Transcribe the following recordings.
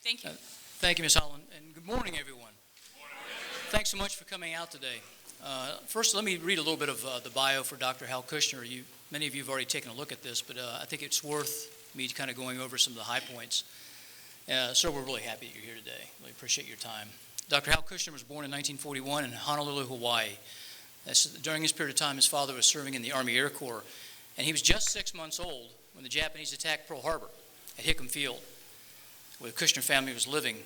Thank you. Thank you, Ms. Holland, and good morning, everyone. Thanks so much for coming out today. First, let me read a little bit of the bio for Dr. Hale Kushner. Many of you have already taken a look at this, but I think it's worth me kind of going over some of the high points. Sir, we're really happy that you're here today. Really appreciate your time. Dr. Hale Kushner was born in 1941 in Honolulu, Hawaii. During this period of time, his father was serving in the Army Air Corps, and he was just 6 months old when the Japanese attacked Pearl Harbor at Hickam Field, where the Kushner family was living.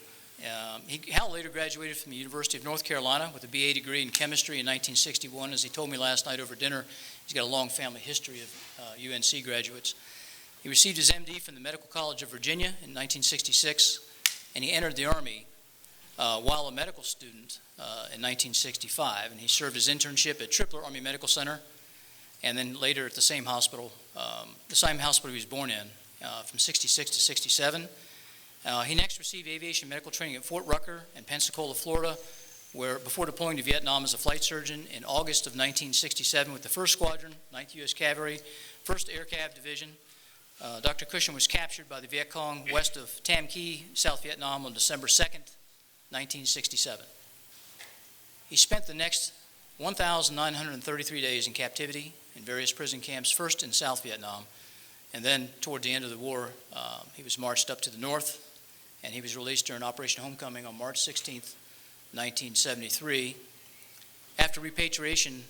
Hal later graduated from the University of North Carolina with a BA degree in chemistry in 1961. As he told me last night over dinner, he's got a long family history of UNC graduates. He received his MD from the Medical College of Virginia in 1966, and he entered the Army while a medical student in 1965, and he served his internship at Tripler Army Medical Center, and then later at the same hospital he was born in, from 66 to 67. He next received aviation medical training at Fort Rucker in Pensacola, Florida, where before deploying to Vietnam as a flight surgeon in August of 1967 with the 1st Squadron, 9th U.S. Cavalry, 1st Air Cav Division. Dr. Kushner was captured by the Viet Cong west of Tam Kỳ, South Vietnam on December 2nd, 1967. He spent the next 1,933 days in captivity in various prison camps, first in South Vietnam, and then toward the end of the war, he was marched up to the north, and he was released during Operation Homecoming on March 16th, 1973. After repatriation,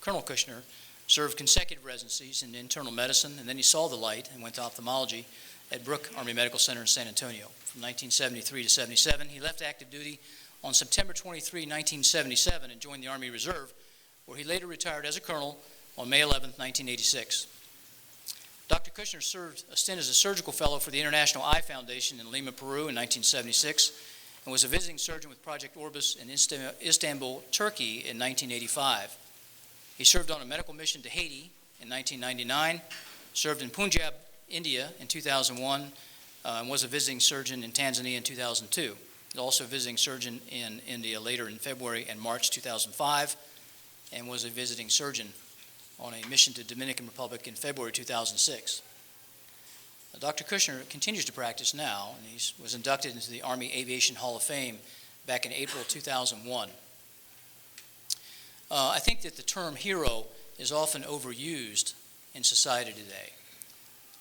Colonel Kushner served consecutive residencies in internal medicine, and then he saw the light and went to ophthalmology at Brooke Army Medical Center in San Antonio. From 1973 to 77, he left active duty on September 23, 1977, and joined the Army Reserve, where he later retired as a colonel on May 11, 1986. Dr. Kushner served a stint as a surgical fellow for the International Eye Foundation in Lima, Peru in 1976, and was a visiting surgeon with Project Orbis in Istanbul, Turkey in 1985. He served on a medical mission to Haiti in 1999, served in Punjab, India in 2001, and was a visiting surgeon in Tanzania in 2002. He was also a visiting surgeon in India later in February and March 2005, and was a visiting surgeon on a mission to Dominican Republic in February 2006. Dr. Kushner continues to practice now, and he was inducted into the Army Aviation Hall of Fame back in April 2001. I think that the term hero is often overused in society today,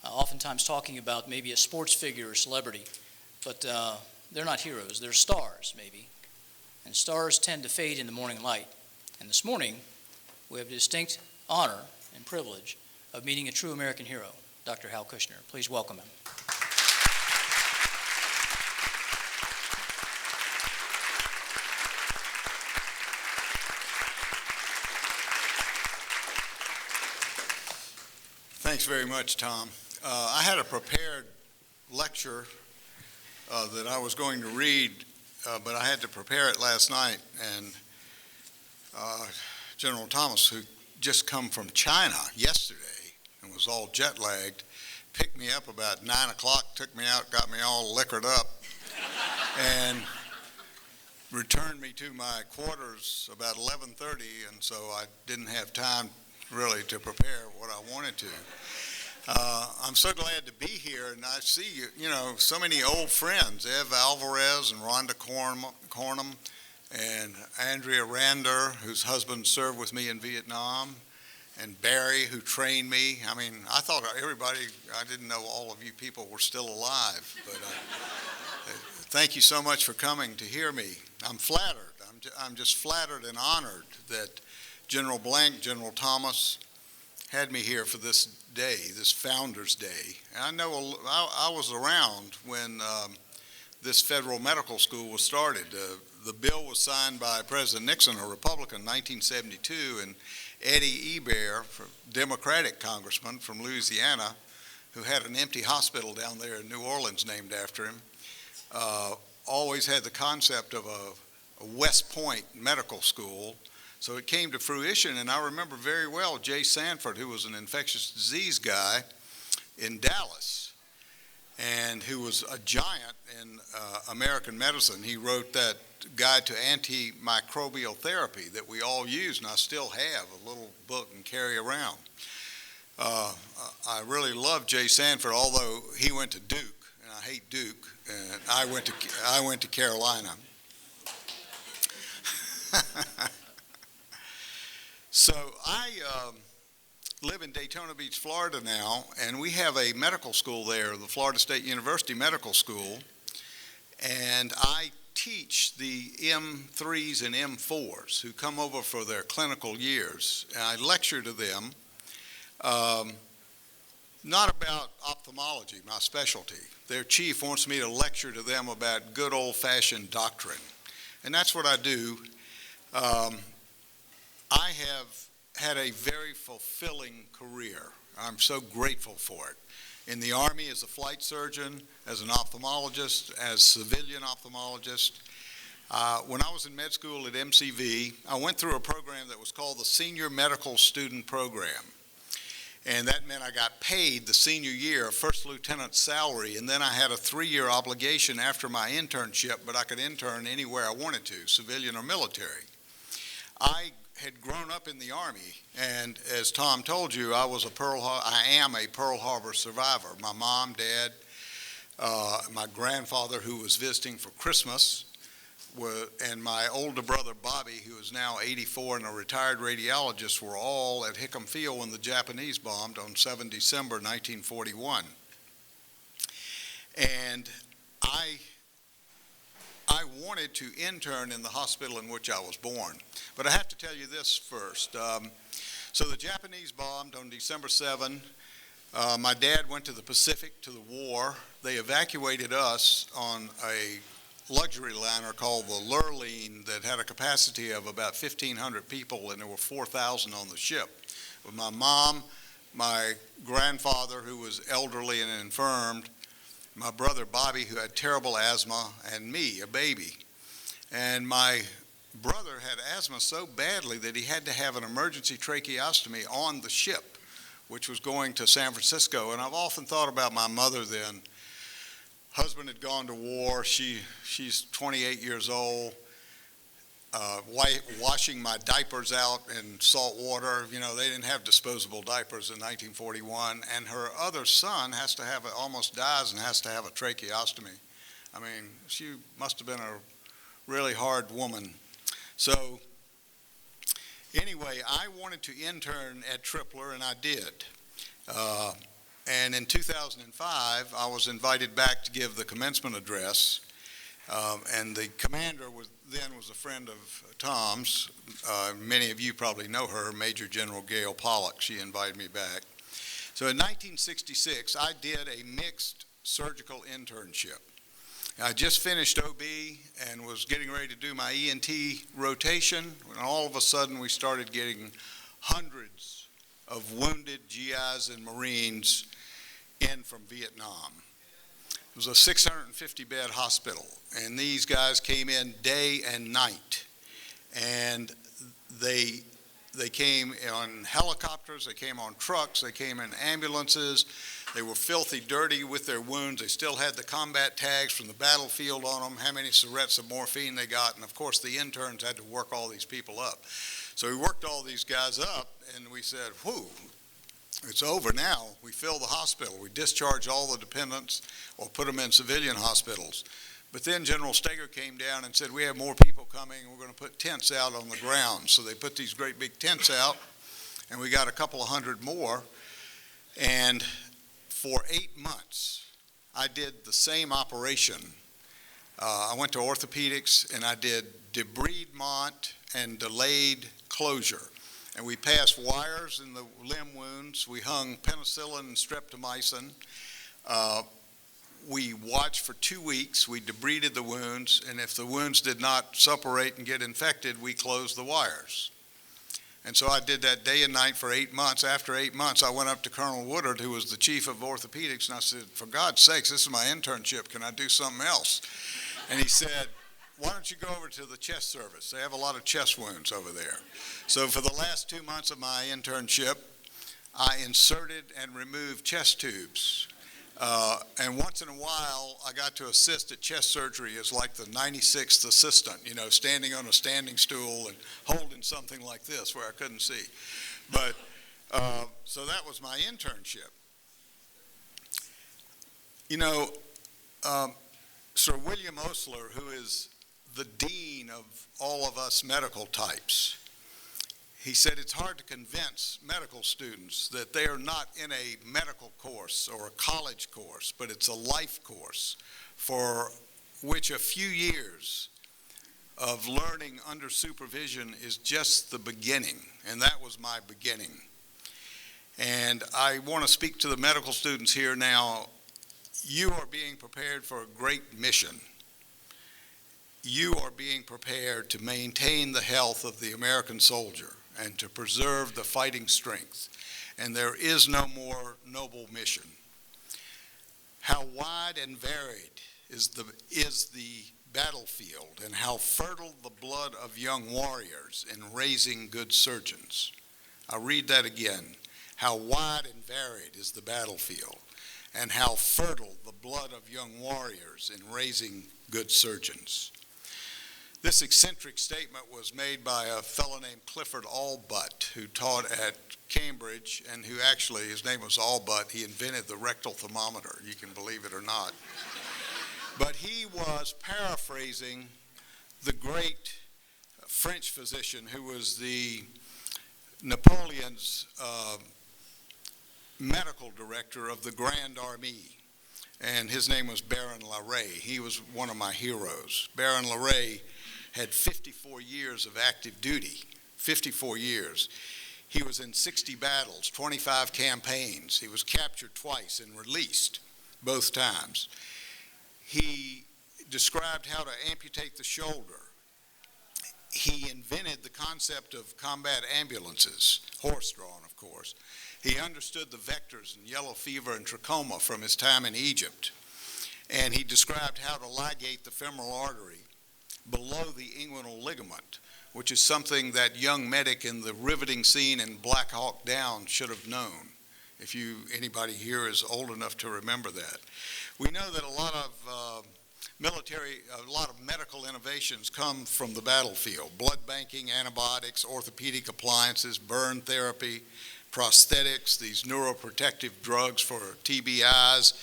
oftentimes talking about maybe a sports figure or celebrity, but they're not heroes, they're stars maybe, and stars tend to fade in the morning light. And this morning, we have a distinct honor and privilege of meeting a true American hero, Dr. Hale Kushner. Please welcome him. Thanks very much, Tom. I had a prepared lecture that I was going to read, but I had to prepare it last night, and General Thomas, who just come from China yesterday and was all jet lagged, picked me up about 9 o'clock, took me out, got me all liquored up, and returned me to my quarters about 11:30, and so I didn't have time really to prepare what I wanted to. I'm so glad to be here, and I see so many old friends, Ev Alvarez and Rhonda Cornum, and Andrea Rander, whose husband served with me in Vietnam, and Barry, who trained me. I mean, I thought I didn't know all of you people were still alive, but thank you so much for coming to hear me. I'm flattered. I'm just flattered and honored that General Thomas, had me here for this day, this Founders Day. And I know I was around when this federal medical school was started. The bill was signed by President Nixon, a Republican, in 1972, and Eddie Hebert, Democratic congressman from Louisiana, who had an empty hospital down there in New Orleans named after him, always had the concept of a West Point medical school. So it came to fruition, and I remember very well Jay Sanford, who was an infectious disease guy in Dallas, and who was a giant in American medicine. He wrote that guide to antimicrobial therapy that we all use, and I still have a little book and carry around. I really love Jay Sanford, although he went to Duke, and I hate Duke, and I went to Carolina. So I live in Daytona Beach, Florida now, and we have a medical school there, the Florida State University Medical School, and I teach the M3s and M4s who come over for their clinical years, and I lecture to them, not about ophthalmology, my specialty. Their chief wants me to lecture to them about good old-fashioned doctrine, and that's what I do. I have had a very fulfilling career. I'm so grateful for it. In the Army as a flight surgeon, as an ophthalmologist, as civilian ophthalmologist. When I was in med school at MCV, I went through a program that was called the Senior Medical Student Program. And that meant I got paid the senior year a first lieutenant salary, and then I had a 3-year obligation after my internship, but I could intern anywhere I wanted to, civilian or military. I had grown up in the Army, and as Tom told you, I am a Pearl Harbor survivor. My mom, dad, my grandfather, who was visiting for Christmas, and my older brother, Bobby, who is now 84 and a retired radiologist, were all at Hickam Field when the Japanese bombed on 7 December 1941. And I wanted to intern in the hospital in which I was born. But I have to tell you this first. So the Japanese bombed on December 7. My dad went to the Pacific to the war. They evacuated us on a luxury liner called the Lurline that had a capacity of about 1,500 people, and there were 4,000 on the ship. With my mom, my grandfather, who was elderly and infirmed, my brother Bobby, who had terrible asthma, and me, a baby. And my brother had asthma so badly that he had to have an emergency tracheostomy on the ship, which was going to San Francisco. And I've often thought about my mother then. Husband had gone to war. She's 28 years old, washing my diapers out in salt water. You know, they didn't have disposable diapers in 1941. And her other son almost dies and has to have a tracheostomy. I mean, she must have been a really hard woman. So anyway, I wanted to intern at Tripler, and I did. And in 2005, I was invited back to give the commencement address, and the commander was a friend of Tom's. Many of you probably know her, Major General Gail Pollock. She invited me back. So in 1966, I did a mixed surgical internship. I just finished OB and was getting ready to do my ENT rotation, and all of a sudden we started getting hundreds of wounded GIs and Marines in from Vietnam. It was a 650-bed hospital, and these guys came in day and night. And they came on helicopters, they came on trucks, they came in ambulances. They were filthy dirty with their wounds. They still had the combat tags from the battlefield on them, how many syrettes of morphine they got, and of course the interns had to work all these people up. So we worked all these guys up, and we said, whew, it's over now. We fill the hospital. We discharge all the dependents or put them in civilian hospitals. But then General Steger came down and said, we have more people coming, and we're going to put tents out on the ground. So they put these great big tents out, and we got a couple of hundred more. And for 8 months, I did the same operation. I went to orthopedics, and I did debridement and delayed closure. And we passed wires in the limb wounds. We hung penicillin and streptomycin. We watched for 2 weeks. We debrided the wounds, and if the wounds did not suppurate and get infected, we closed the wires. And so I did that day and night for 8 months. After 8 months, I went up to Colonel Woodard, who was the chief of orthopedics, and I said, for God's sakes, this is my internship. Can I do something else? And he said, why don't you go over to the chest service? They have a lot of chest wounds over there. So for the last 2 months of my internship, I inserted and removed chest tubes. And once in a while, I got to assist at chest surgery as like the 96th assistant, you know, standing on a standing stool and holding something like this where I couldn't see. But so that was my internship. You know, Sir William Osler, who is the dean of all of us medical types, he said it's hard to convince medical students that they are not in a medical course or a college course, but it's a life course for which a few years of learning under supervision is just the beginning, and that was my beginning. And I want to speak to the medical students here now. You are being prepared for a great mission. You are being prepared to maintain the health of the American soldier and to preserve the fighting strength. And there is no more noble mission. How wide and varied is the battlefield, and how fertile the blood of young warriors in raising good surgeons. I'll read that again. How wide and varied is the battlefield, and how fertile the blood of young warriors in raising good surgeons. This eccentric statement was made by a fellow named Clifford Allbutt, who taught at Cambridge, and who actually, his name was Allbutt. He invented the rectal thermometer, you can believe it or not. But he was paraphrasing the great French physician who was the Napoleon's medical director of the Grand Army, and his name was Baron Larrey. He was one of my heroes. Baron Larrey had 54 years of active duty, 54 years. He was in 60 battles, 25 campaigns. He was captured twice and released both times. He described how to amputate the shoulder. He invented the concept of combat ambulances, horse-drawn, of course. He understood the vectors in yellow fever and trachoma from his time in Egypt. And he described how to ligate the femoral artery below the inguinal ligament, which is something that young medic in the riveting scene in Black Hawk Down should have known, if anybody here is old enough to remember that. We know that a lot of medical innovations come from the battlefield: blood banking, antibiotics, orthopedic appliances, burn therapy, prosthetics, these neuroprotective drugs for TBIs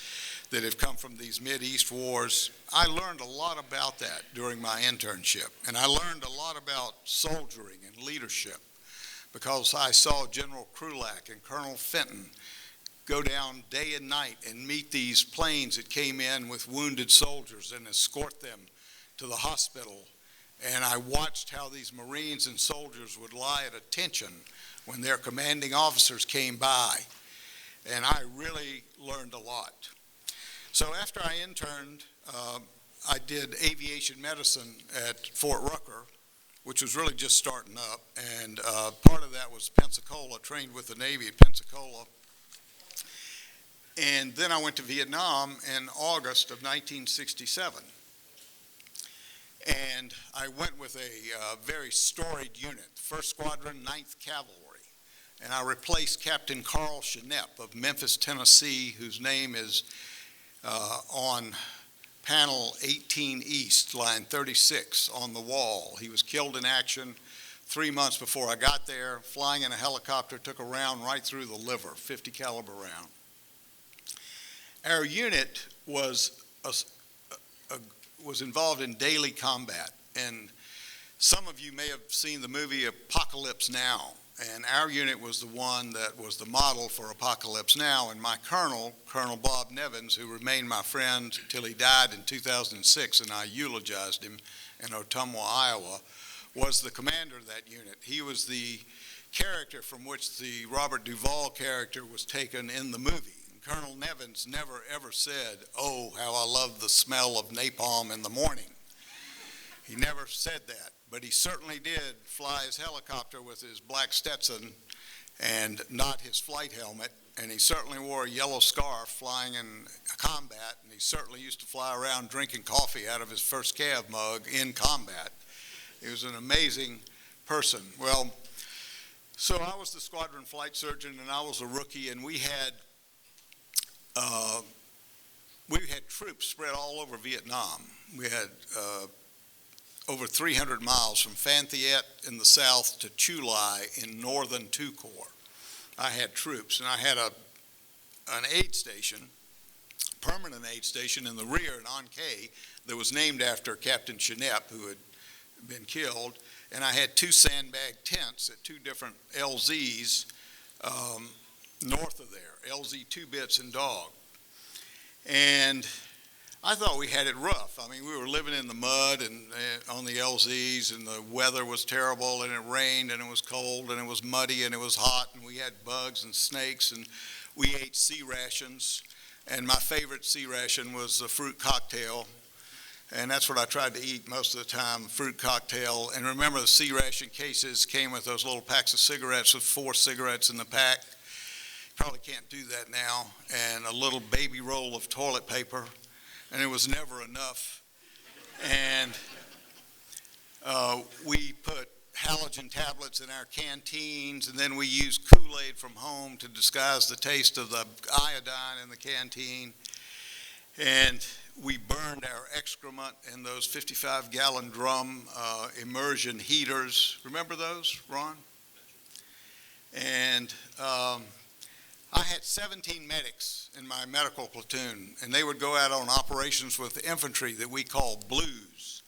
that have come from these Mideast wars. I learned a lot about that during my internship, and I learned a lot about soldiering and leadership because I saw General Krulak and Colonel Fenton go down day and night and meet these planes that came in with wounded soldiers and escort them to the hospital. And I watched how these Marines and soldiers would lie at attention when their commanding officers came by. And I really learned a lot. So after I interned, I did aviation medicine at Fort Rucker, which was really just starting up. And part of that was Pensacola, trained with the Navy at Pensacola. And then I went to Vietnam in August of 1967. And I went with a very storied unit, 1st Squadron, 9th Cavalry. And I replaced Captain Carl Chenep of Memphis, Tennessee, whose name is on panel 18 East, line 36 on the wall. He was killed in action 3 months before I got there, flying in a helicopter, took a round right through the liver, 50 caliber round. Our unit was involved in daily combat, and some of you may have seen the movie Apocalypse Now, and our unit was the one that was the model for Apocalypse Now, and my colonel, Colonel Bob Nevins, who remained my friend till he died in 2006, and I eulogized him in Ottumwa, Iowa, was the commander of that unit. He was the character from which the Robert Duvall character was taken in the movie. Colonel Nevins never ever said, "Oh, how I love the smell of napalm in the morning." He never said that, but he certainly did fly his helicopter with his black Stetson and not his flight helmet, and he certainly wore a yellow scarf flying in combat, and he certainly used to fly around drinking coffee out of his first Cav mug in combat. He was an amazing person. Well, so I was the squadron flight surgeon, and I was a rookie, and we had troops spread all over Vietnam. We had over 300 miles from Phan Thiet in the south to Chu Lai in northern Tu Corps. I had troops, and I had an aid station permanent aid station in the rear in Ankei that was named after Captain Chenep, who had been killed. And I had 2 sandbag tents at 2 different LZs north of there, LZ 2 Bits and Dog. And I thought we had it rough. I mean, we were living in the mud and on the LZs, and the weather was terrible, and it rained, and it was cold, and it was muddy, and it was hot, and we had bugs and snakes, and we ate sea rations. And my favorite sea ration was a fruit cocktail, and that's what I tried to eat most of the time, fruit cocktail. And remember, the sea ration cases came with those little packs of cigarettes with 4 cigarettes in the pack. Probably can't do that now. And a little baby roll of toilet paper, and it was never enough. And we put halogen tablets in our canteens, and then we used Kool-Aid from home to disguise the taste of the iodine in the canteen. And we burned our excrement in those 55-gallon drum immersion heaters. Remember those, Ron? And I had 17 medics in my medical platoon, and they would go out on operations with the infantry that we call blues.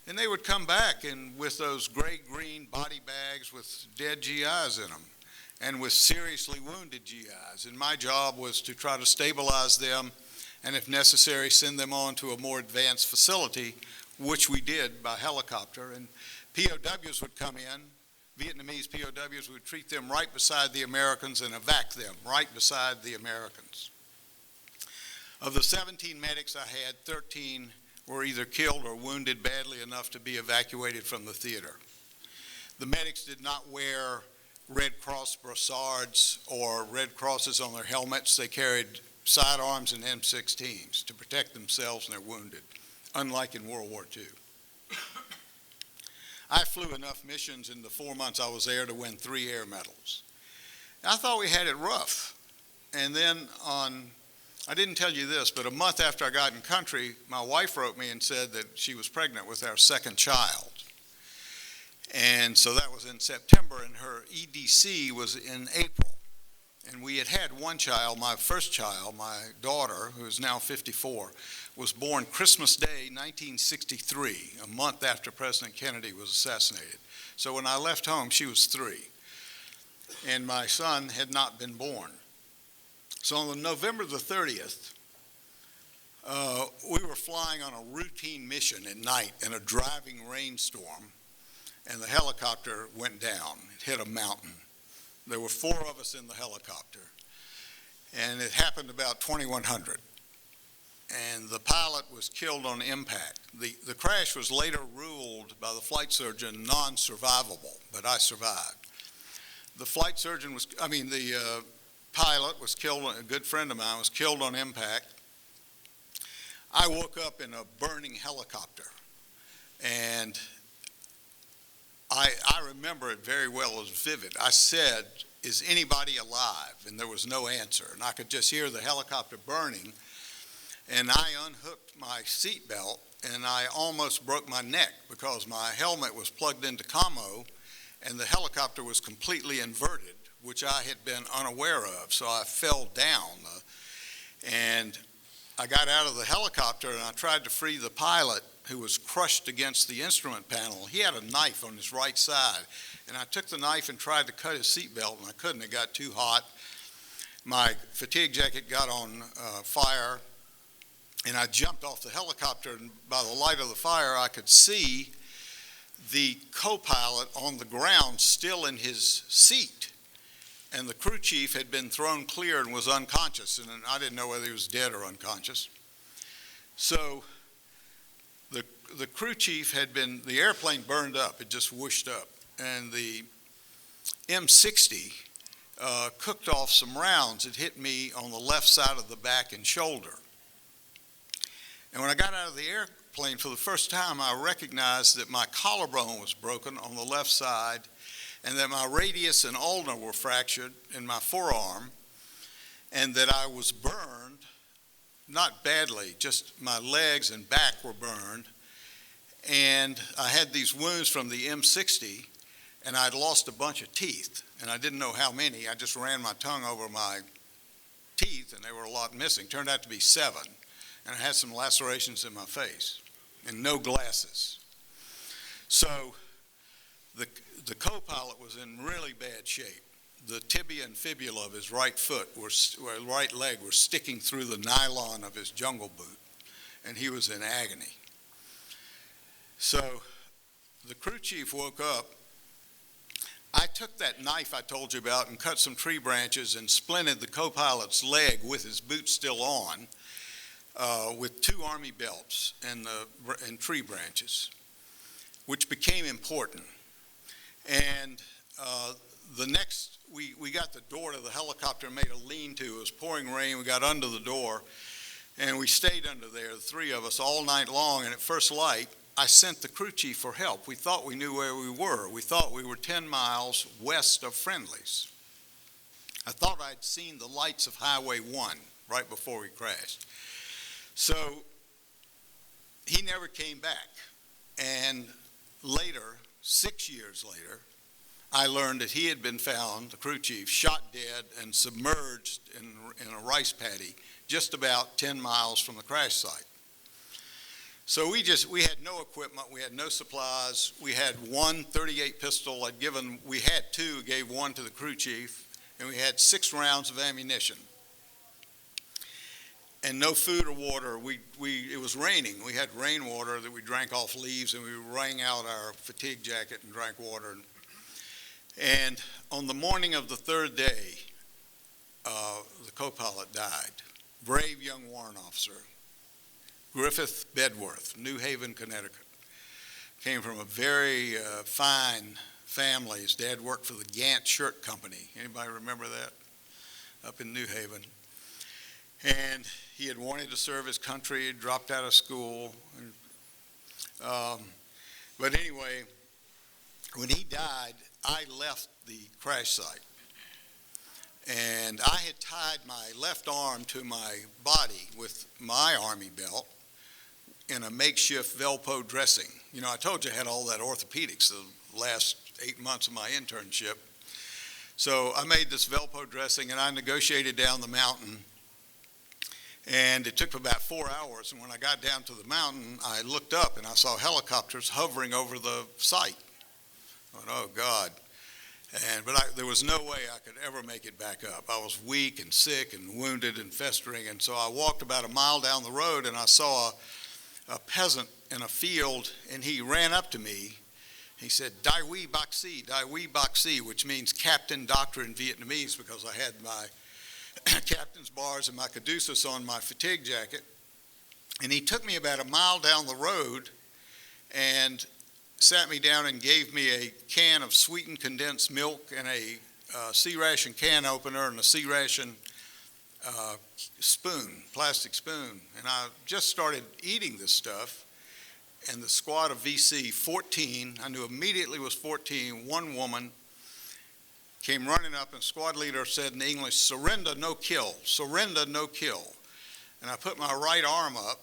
And they would come back and with those gray-green body bags with dead GIs in them and with seriously wounded GIs. And my job was to try to stabilize them and, if necessary, send them on to a more advanced facility, which we did by helicopter. And POWs would come in. Vietnamese POWs would treat them right beside the Americans and evac them right beside the Americans. Of the 17 medics I had, 13 were either killed or wounded badly enough to be evacuated from the theater. The medics did not wear Red Cross brassards or Red Crosses on their helmets. They carried sidearms and M16s to protect themselves and their wounded, unlike in World War II. I flew enough missions in the 4 months I was there to win 3 air medals. I thought we had it rough. And then I didn't tell you this, but a month after I got in country, my wife wrote me and said that she was pregnant with our 2nd child. And so that was in September, and her EDC was in April. And we had had 1 child, my first child, my daughter, who is now 54, was born Christmas Day, 1963, a month after President Kennedy was assassinated. So when I left home, she was 3, and my son had not been born. So on November the 30th, we were flying on a routine mission at night in a driving rainstorm, and the helicopter went down. It hit a mountain. There were 4 of us in the helicopter, and it happened about 2100. And the pilot was killed on impact. The crash was later ruled by the flight surgeon non-survivable, but I survived. The flight surgeon the pilot was killed, a good friend of mine was killed on impact. I woke up in a burning helicopter, and I remember it very well. It was vivid. I said, "Is anybody alive?" And there was no answer, and I could just hear the helicopter burning. And I unhooked my seatbelt, and I almost broke my neck because my helmet was plugged into commo, and the helicopter was completely inverted, which I had been unaware of. So I fell down, and I got out of the helicopter, and I tried to free the pilot, who was crushed against the instrument panel. He had a knife on his right side, and I took the knife and tried to cut his seatbelt, and I couldn't. It got too hot. My fatigue jacket got on fire, and I jumped off the helicopter, and by the light of the fire, I could see the co-pilot on the ground still in his seat. And the crew chief had been thrown clear and was unconscious, and I didn't know whether he was dead or unconscious. So the crew chief the airplane burned up, it just whooshed up, and the M60 cooked off some rounds. It hit me on the left side of the back and shoulder. And when I got out of the airplane for the first time, I recognized that my collarbone was broken on the left side, and that my radius and ulna were fractured in my forearm, and that I was burned, not badly, just my legs and back were burned. And I had these wounds from the M60, and I'd lost a bunch of teeth, and I didn't know how many. I just ran my tongue over my teeth, and they were a lot missing. Turned out to be 7. And I had some lacerations in my face and no glasses. So the co-pilot was in really bad shape. The tibia and fibula of his right leg were sticking through the nylon of his jungle boot, and he was in agony. So the crew chief woke up. I took that knife I told you about and cut some tree branches and splinted the co-pilot's leg with his boot still on with 2 army belts and tree branches, which became important. And we got the door to the helicopter and made a lean-to. It was pouring rain. We got under the door, and we stayed under there, the 3 of us, all night long. And at first light, I sent the crew chief for help. We thought we knew where we were. We thought we were 10 miles west of Friendly's. I thought I'd seen the lights of Highway 1 right before we crashed. So he never came back. And later, 6 years later, I learned that he had been found, the crew chief, shot dead and submerged in a rice paddy just about 10 miles from the crash site. So we had no equipment, we had no supplies. We had 1 .38 pistol. We had 2, gave 1 to the crew chief, and we had 6 rounds of ammunition. And no food or water. It was raining. We had rainwater that we drank off leaves, and we wrung out our fatigue jacket and drank water. And on the morning of the 3rd day, the co-pilot died. Brave young warrant officer, Griffith Bedworth, New Haven, Connecticut. Came from a very fine family. His dad worked for the Gant Shirt Company. Anybody remember that? Up in New Haven. And he had wanted to serve his country, had dropped out of school. But anyway, when he died, I left the crash site. And I had tied my left arm to my body with my army belt in a makeshift Velpo dressing. You know, I told you I had all that orthopedics the last 8 months of my internship. So I made this Velpo dressing, and I negotiated down the mountain. And it took about 4 hours. And when I got down to the mountain, I looked up and I saw helicopters hovering over the site. I went, oh, God. But there was no way I could ever make it back up. I was weak and sick and wounded and festering. And so I walked about a mile down the road, and I saw a peasant in a field, and he ran up to me. He said, Dai Wee Bak Si, which means captain doctor in Vietnamese, because I had my captain's bars and my caduceus on my fatigue jacket. And he took me about a mile down the road and sat me down and gave me a can of sweetened condensed milk and a C-ration can opener and a C-ration spoon, plastic spoon. And I just started eating this stuff, and the squad of VC, 14, I knew immediately was 14, 1 woman, came running up, and squad leader said in English, surrender, no kill, surrender, no kill. And I put my right arm up,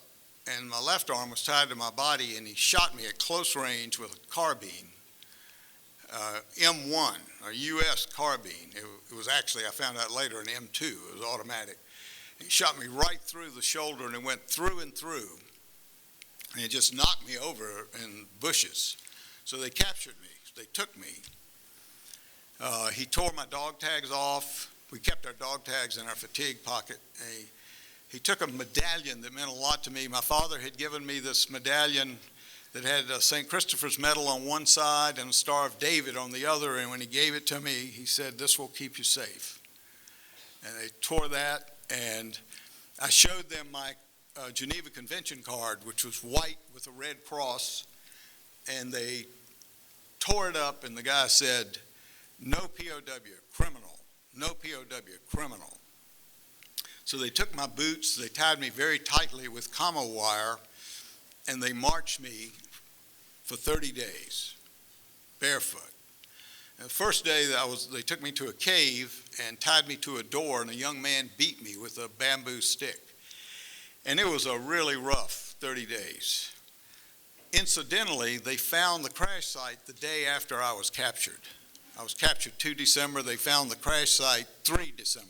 and my left arm was tied to my body, and he shot me at close range with a carbine, M1, a U.S. carbine. It was actually, I found out later, an M2. It was automatic. He shot me right through the shoulder, and it went through and through. And it just knocked me over in bushes. So they captured me. They took me. He tore my dog tags off. We kept our dog tags in our fatigue pocket. He took a medallion that meant a lot to me. My father had given me this medallion that had a St. Christopher's medal on one side and a Star of David on the other, and when he gave it to me, he said, this will keep you safe. And they tore that, and I showed them my Geneva Convention card, which was white with a red cross, and they tore it up, and the guy said, no POW, criminal, no POW, criminal. So they took my boots, they tied me very tightly with commo wire, and they marched me for 30 days, barefoot. And the first day they took me to a cave and tied me to a door, and a young man beat me with a bamboo stick. And it was a really rough 30 days. Incidentally, they found the crash site the day after I was captured. I was captured 2 December. They found the crash site 3 December.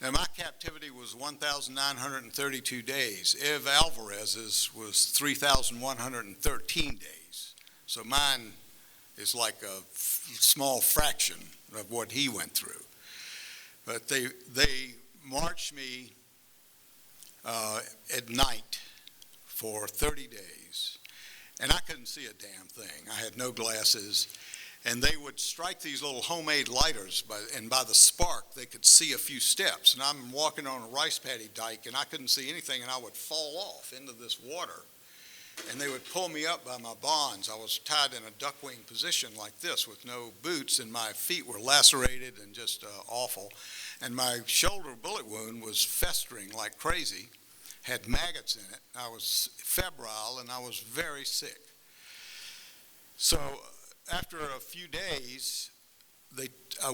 Now, my captivity was 1,932 days. Ev Alvarez's was 3,113 days. So mine is like a small fraction of what he went through. But they marched me at night for 30 days, and I couldn't see a damn thing. I had no glasses, and they would strike these little homemade lighters, and by the spark, they could see a few steps. And I'm walking on a rice paddy dike, and I couldn't see anything, and I would fall off into this water. And they would pull me up by my bonds. I was tied in a duck-wing position like this with no boots, and my feet were lacerated and just awful. And my shoulder bullet wound was festering like crazy, had maggots in it. I was febrile, and I was very sick. So after a few days,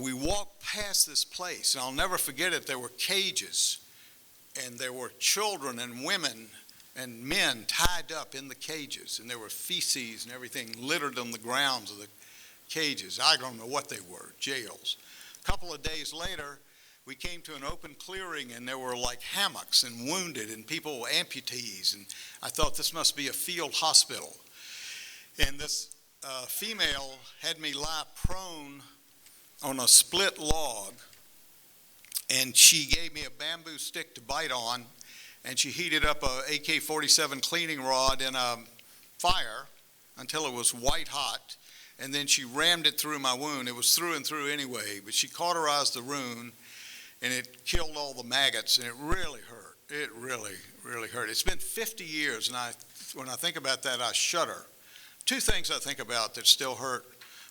we walked past this place, and I'll never forget it. There were cages, and there were children and women and men tied up in the cages, and there were feces and everything littered on the grounds of the cages. I don't know what they were, jails. A couple of days later, we came to an open clearing, and there were like hammocks and wounded and people, amputees, and I thought this must be a field hospital. And this female had me lie prone on a split log, and she gave me a bamboo stick to bite on, and she heated up a AK-47 cleaning rod in a fire until it was white hot, and then she rammed it through my wound. It was through and through anyway, but she cauterized the wound, and it killed all the maggots, and it really hurt. It really, really hurt. It's been 50 years, and when I think about that, I shudder. Two things I think about that still hurt.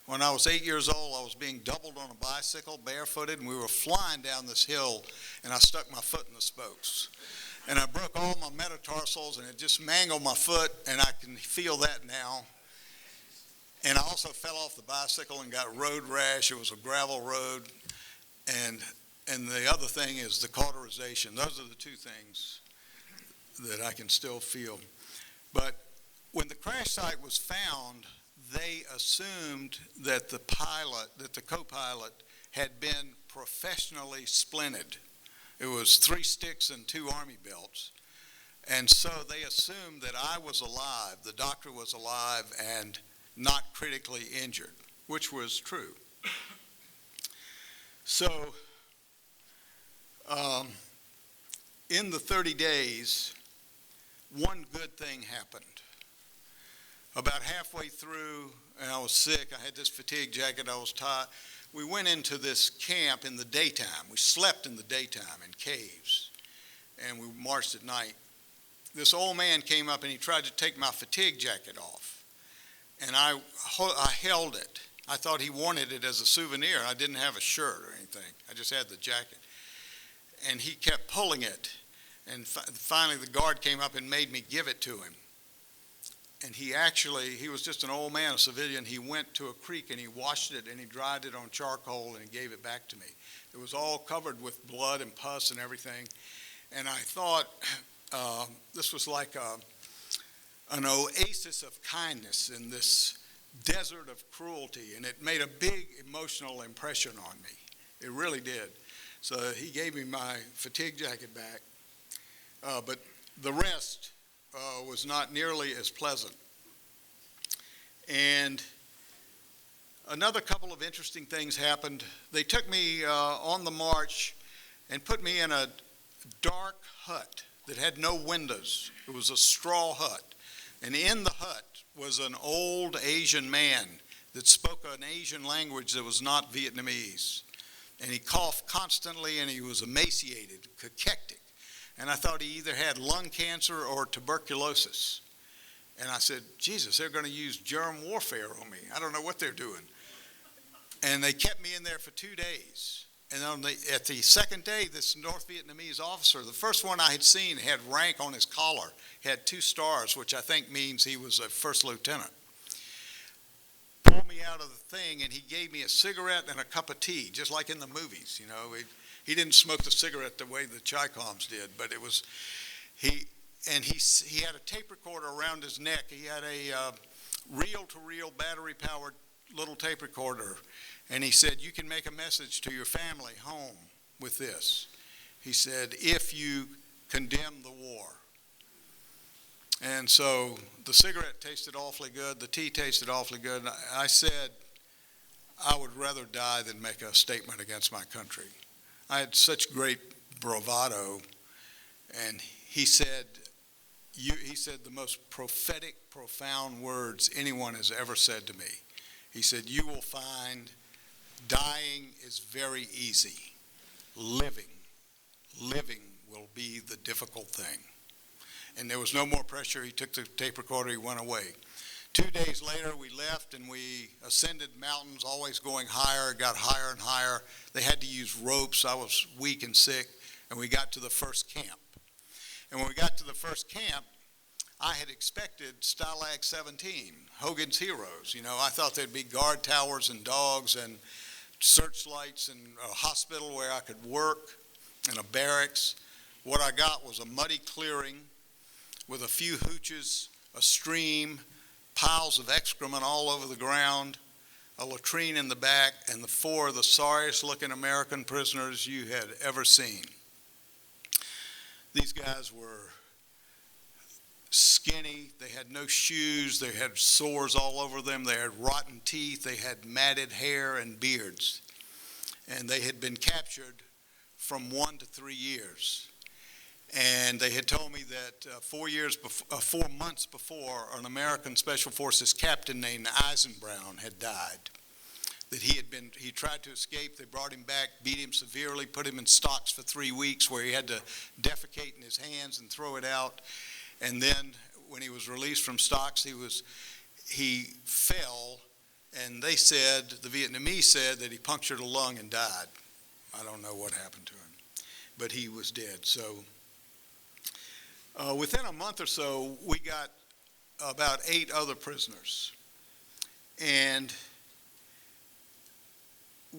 When I was 8 years old, I was being doubled on a bicycle, barefooted, and we were flying down this hill, and I stuck my foot in the spokes. And I broke all my metatarsals, and it just mangled my foot, and I can feel that now. And I also fell off the bicycle and got road rash. It was a gravel road. And the other thing is the cauterization. Those are the two things that I can still feel. But when the crash site was found, they assumed that the co-pilot had been professionally splinted. It was 3 sticks and 2 army belts. And so they assumed that I was alive, the doctor was alive, and not critically injured, which was true. So in the 30 days, one good thing happened. About halfway through, and I was sick, I had this fatigue jacket, I was tired. We went into this camp in the daytime. We slept in the daytime in caves, and we marched at night. This old man came up, and he tried to take my fatigue jacket off, and I held it. I thought he wanted it as a souvenir. I didn't have a shirt or anything. I just had the jacket. And he kept pulling it, and finally the guard came up and made me give it to him. And he was just an old man, a civilian. He went to a creek and he washed it and he dried it on charcoal and he gave it back to me. It was all covered with blood and pus and everything. And I thought this was like an oasis of kindness in this desert of cruelty. And it made a big emotional impression on me. It really did. So he gave me my fatigue jacket back. But the rest was not nearly as pleasant. And another couple of interesting things happened. They took me on the march and put me in a dark hut that had no windows. It was a straw hut. And in the hut was an old Asian man that spoke an Asian language that was not Vietnamese. And he coughed constantly, and he was emaciated, cachectic. And I thought he either had lung cancer or tuberculosis. And I said, Jesus, they're going to use germ warfare on me. I don't know what they're doing. And they kept me in there for 2 days. And at the second day, this North Vietnamese officer, the first one I had seen, had rank on his collar, had 2 stars, which I think means he was a first lieutenant. Pulled me out of the thing, and he gave me a cigarette and a cup of tea, just like in the movies, you know. He didn't smoke the cigarette the way the Chi-Coms did, but it was, he had a tape recorder around his neck. He had a reel-to-reel battery-powered little tape recorder, and he said, you can make a message to your family home with this. He said, if you condemn the war. And so the cigarette tasted awfully good, the tea tasted awfully good, and I said, I would rather die than make a statement against my country. I had such great bravado, and he said the most prophetic, profound words anyone has ever said to me. He said, you will find dying is very easy. Living will be the difficult thing. And there was no more pressure. He took the tape recorder, he went away. 2 days later, we left and we ascended mountains, always going higher, got higher and higher. They had to use ropes. I was weak and sick, and we got to the first camp. And when we got to the first camp, I had expected Stalag 17, Hogan's Heroes. You know, I thought there'd be guard towers and dogs and searchlights and a hospital where I could work and a barracks. What I got was a muddy clearing with a few hooches, a stream, piles of excrement all over the ground, a latrine in the back, and the four of the sorriest looking American prisoners you had ever seen. These guys were skinny, they had no shoes, they had sores all over them, they had rotten teeth, they had matted hair and beards. And they had been captured from 1 to 3 years. And they had told me that 4 months before, an American Special Forces captain named Eisenbrown had died. That he tried to escape, they brought him back, beat him severely, put him in stocks for 3 weeks where he had to defecate in his hands and throw it out. And then when he was released from stocks, he fell, and they said, the Vietnamese said that he punctured a lung and died. I don't know what happened to him, but he was dead. So within a month or so, we got about 8 other prisoners. And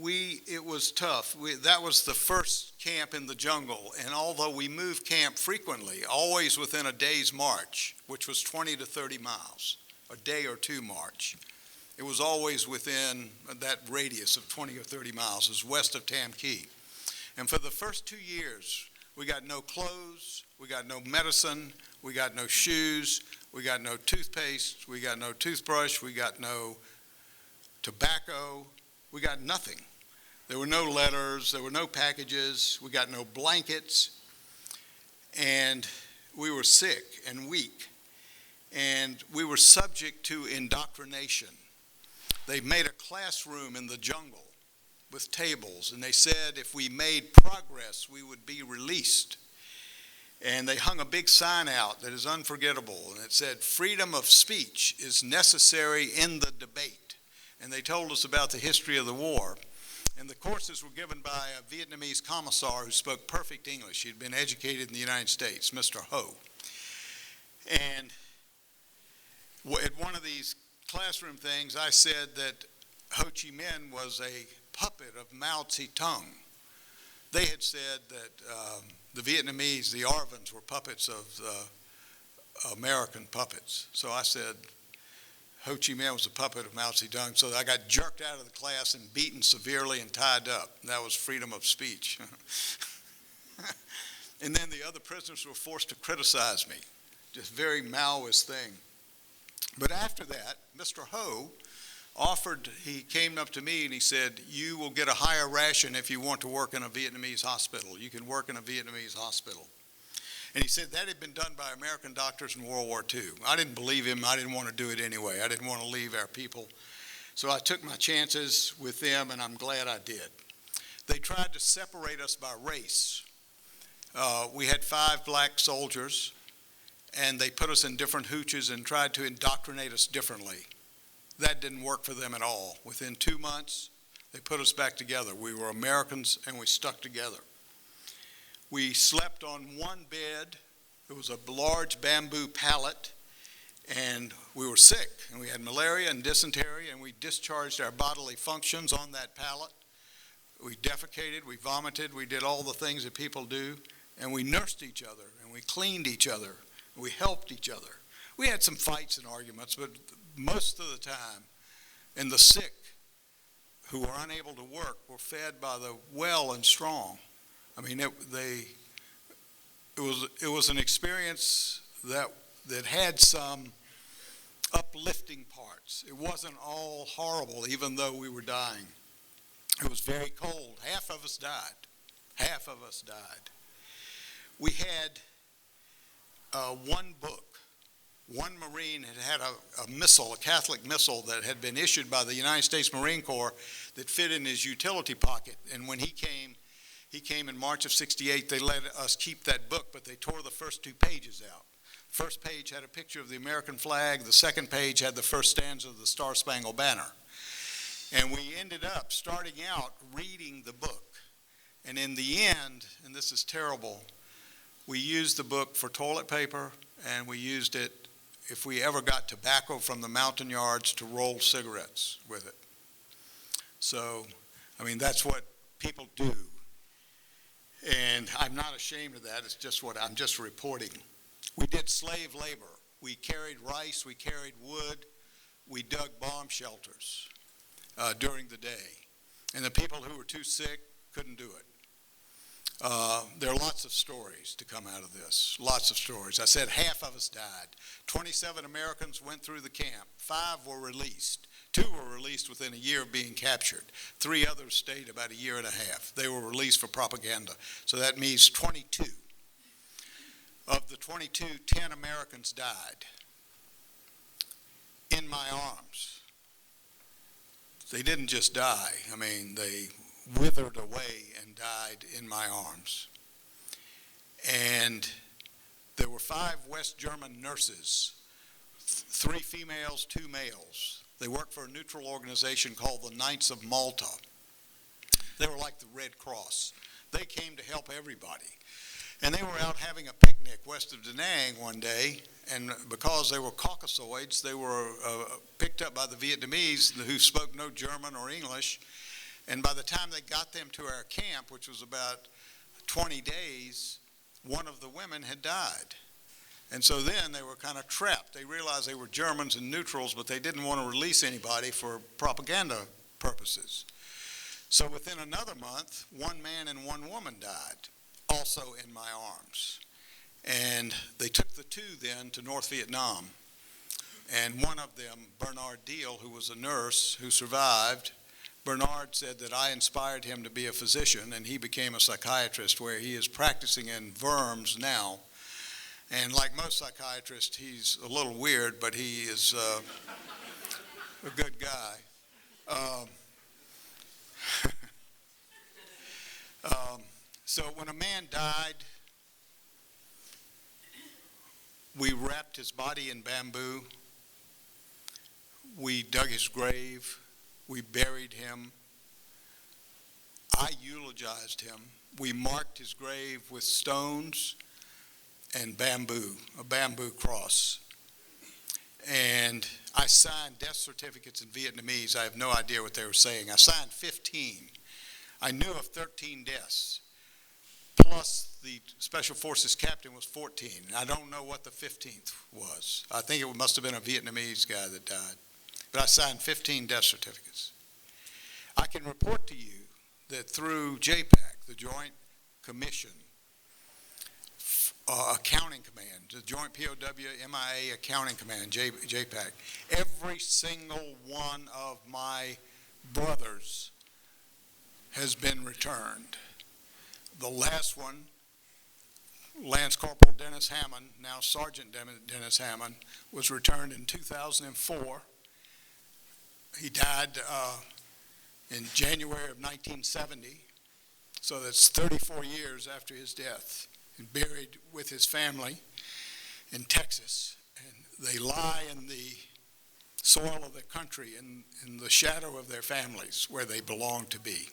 it was tough. That was the first camp in the jungle, and although we moved camp frequently, always within a day's march, which was 20 to 30 miles, a day or two march, it was always within that radius of 20 or 30 miles. It was west of Tam Key. And for the first 2 years, we got no clothes, we got no medicine, we got no shoes, we got no toothpaste, we got no toothbrush, we got no tobacco, we got nothing. There were no letters, there were no packages, we got no blankets, and we were sick and weak, and we were subject to indoctrination. They made a classroom in the jungle with tables, and they said if we made progress, we would be released. And they hung a big sign out that is unforgettable, and it said, freedom of speech is necessary in the debate. And they told us about the history of the war. And the courses were given by a Vietnamese commissar who spoke perfect English. He'd been educated in the United States, Mr. Ho. And at one of these classroom things, I said that Ho Chi Minh was a puppet of Mao Zedong. They had said that the Vietnamese, the Arvins, were puppets of the American puppets. So I said Ho Chi Minh was a puppet of Mao Zedong. So I got jerked out of the class and beaten severely and tied up. That was freedom of speech. And then the other prisoners were forced to criticize me. Just very Maoist thing. But after that, Mr. Ho he came up to me and he said, you will get a higher ration if you want to work in a Vietnamese hospital. You can work in a Vietnamese hospital. And he said that had been done by American doctors in World War II. I didn't believe him. I didn't want to do it anyway. I didn't want to leave our people. So I took my chances with them, and I'm glad I did. They tried to separate us by race. We had 5 black soldiers, and they put us in different hooches and tried to indoctrinate us differently. That didn't work for them at all. Within 2 months, they put us back together. We were Americans, and we stuck together. We slept on one bed. It was a large bamboo pallet, and we were sick, and we had malaria and dysentery, and we discharged our bodily functions on that pallet. We defecated, we vomited, we did all the things that people do, and we nursed each other, and we cleaned each other, and we helped each other. We had some fights and arguments, but most of the time, and the sick who were unable to work were fed by the well and strong. I mean, it was an experience that had some uplifting parts. It wasn't all horrible, even though we were dying. It was very cold. Half of us died. Half of us died. We had one book. One Marine had a missile, a Catholic missile that had been issued by the United States Marine Corps that fit in his utility pocket. And when he came in March of '68, they let us keep that book, but they tore the first 2 pages out. The first page had a picture of the American flag. The second page had the first stanza of the Star-Spangled Banner. And we ended up starting out reading the book. And in the end, and this is terrible, we used the book for toilet paper, and we used it, if we ever got tobacco from the mountain yards, to roll cigarettes with it. So, I mean, that's what people do. And I'm not ashamed of that. It's just what I'm just reporting. We did slave labor. We carried rice. We carried wood. We dug bomb shelters during the day. And the people who were too sick couldn't do it. There are lots of stories to come out of this, lots of stories. I said half of us died. 27 Americans went through the camp. 5 were released. 2 were released within a year of being captured. 3 others stayed about a year and a half. They were released for propaganda. So that means 22. Of the 22, 10 Americans died in my arms. They didn't just die. I mean, they withered away and died in my arms. And there were 5 West German nurses, 3 females, 2 males. They worked for a neutral organization called the Knights of Malta. They were like the Red Cross. They came to help everybody. And they were out having a picnic west of Da Nang one day, and because they were Caucasoids, they were picked up by the Vietnamese who spoke no German or English. And by the time they got them to our camp, which was about 20 days, one of the women had died. And so then they were kind of trapped. They realized they were Germans and neutrals, but they didn't want to release anybody for propaganda purposes. So within another month, 1 man and 1 woman died, also in my arms. And they took the 2 then to North Vietnam. And one of them, Bernard Deal, who was a nurse who survived, Bernard said that I inspired him to be a physician, and he became a psychiatrist, where he is practicing in Worms now. And like most psychiatrists, he's a little weird, but he is a good guy. So when a man died, we wrapped his body in bamboo. We dug his grave. We buried him. I eulogized him. We marked his grave with stones and bamboo, a bamboo cross. And I signed death certificates in Vietnamese. I have no idea what they were saying. I signed 15. I knew of 13 deaths. Plus the Special Forces captain was 14. I don't know what the 15th was. I think it must have been a Vietnamese guy that died. But I signed 15 death certificates. I can report to you that through JPAC, the Joint Commission Accounting Command, the Joint POW-MIA Accounting Command, JPAC, every single one of my brothers has been returned. The last one, Lance Corporal Dennis Hammond, now Sergeant Dennis Hammond, was returned in 2004. He died in January of 1970, so that's 34 years after his death, and buried with his family in Texas. And they lie in the soil of their country, in the shadow of their families, where they belong to be.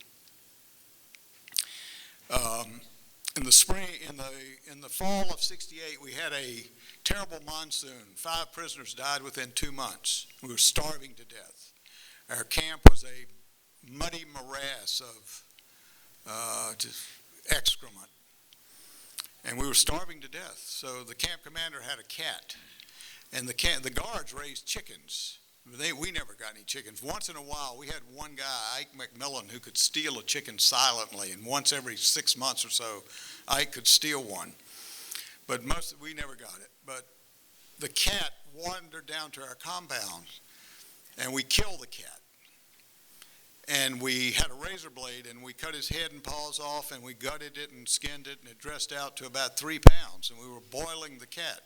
In the spring, in the fall of '68, we had a terrible monsoon. 5 prisoners died within 2 months. We were starving to death. Our camp was a muddy morass of just excrement. And we were starving to death. So the camp commander had a cat. And the guards raised chickens. We never got any chickens. Once in a while, we had one guy, Ike McMillan, who could steal a chicken silently, and once every 6 months or so, Ike could steal one. But we never got it. But the cat wandered down to our compound, and we killed the cat. And we had a razor blade, and we cut his head and paws off, and we gutted it and skinned it, and it dressed out to about 3 pounds, and we were boiling the cat.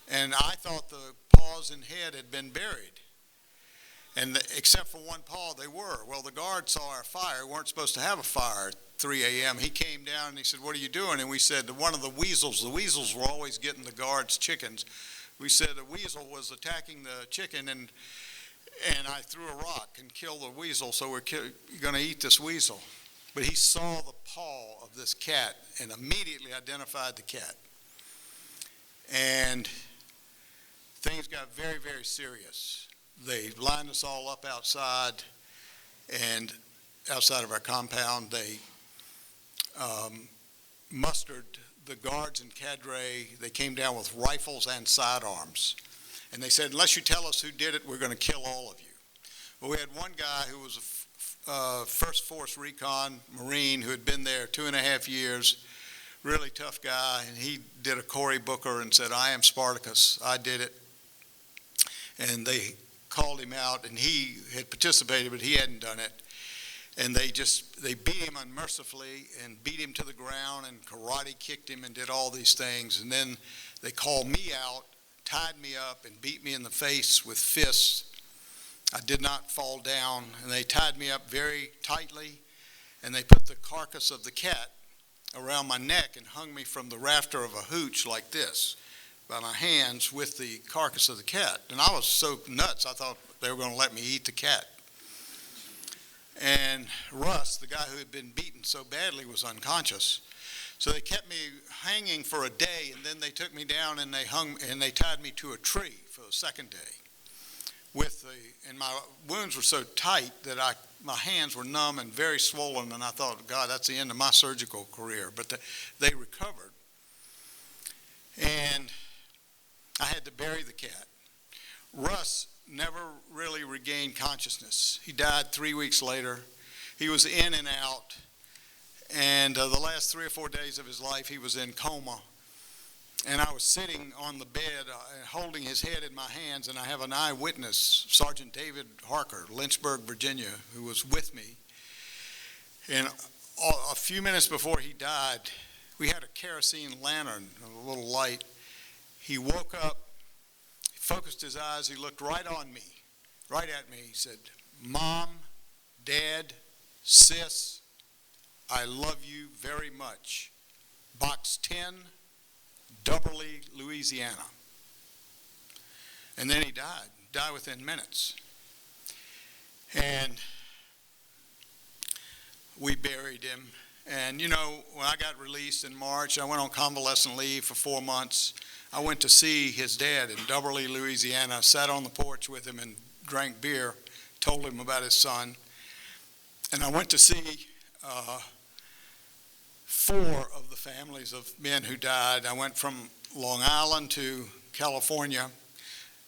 And I thought the paws and head had been buried. And except for one paw, they were. Well, the guard saw our fire. We weren't supposed to have a fire at 3 a.m. He came down and he said, "What are you doing?" And we said, one of the weasels were always getting the guard's chickens. We said the weasel was attacking the chicken, and I threw a rock and killed the weasel, so we're going to eat this weasel. But he saw the paw of this cat and immediately identified the cat. And things got very, very serious. They lined us all up outside, and outside of our compound, they mustered the guards and cadre. They came down with rifles and sidearms. And they said, "Unless you tell us who did it, we're going to kill all of you." Well, we had one guy who was a First Force Recon Marine who had been there 2.5 years, really tough guy, and he did a Cory Booker and said, "I am Spartacus, I did it." And they called him out, and he had participated, but he hadn't done it. And they beat him unmercifully and beat him to the ground and karate kicked him and did all these things. And then they called me out, tied me up, and beat me in the face with fists. I did not fall down, and they tied me up very tightly, and they put the carcass of the cat around my neck and hung me from the rafter of a hooch like this by my hands with the carcass of the cat. And I was so nuts, I thought they were going to let me eat the cat. And Russ, the guy who had been beaten so badly, was unconscious. So they kept me hanging for a day, and then they took me down and they tied me to a tree for the second day. And my wounds were so tight that my hands were numb and very swollen, and I thought, God, that's the end of my surgical career. But they recovered. And I had to bury the cat. Russ never really regained consciousness. He died 3 weeks later. He was in and out. And the last 3 or 4 days of his life, he was in coma. And I was sitting on the bed holding his head in my hands, and I have an eyewitness, Sergeant David Harker, Lynchburg, Virginia, who was with me. And a few minutes before he died, we had a kerosene lantern, a little light. He woke up, he focused his eyes, he looked right on me, right at me. He said, "Mom, Dad, Sis, I love you very much. Box 10, Dubberly, Louisiana." And then he died within minutes. And we buried him. And, when I got released in March, I went on convalescent leave for 4 months. I went to see his dad in Dubberly, Louisiana, sat on the porch with him and drank beer, told him about his son. And I went to see 4 of the families of men who died. I went from Long Island to California,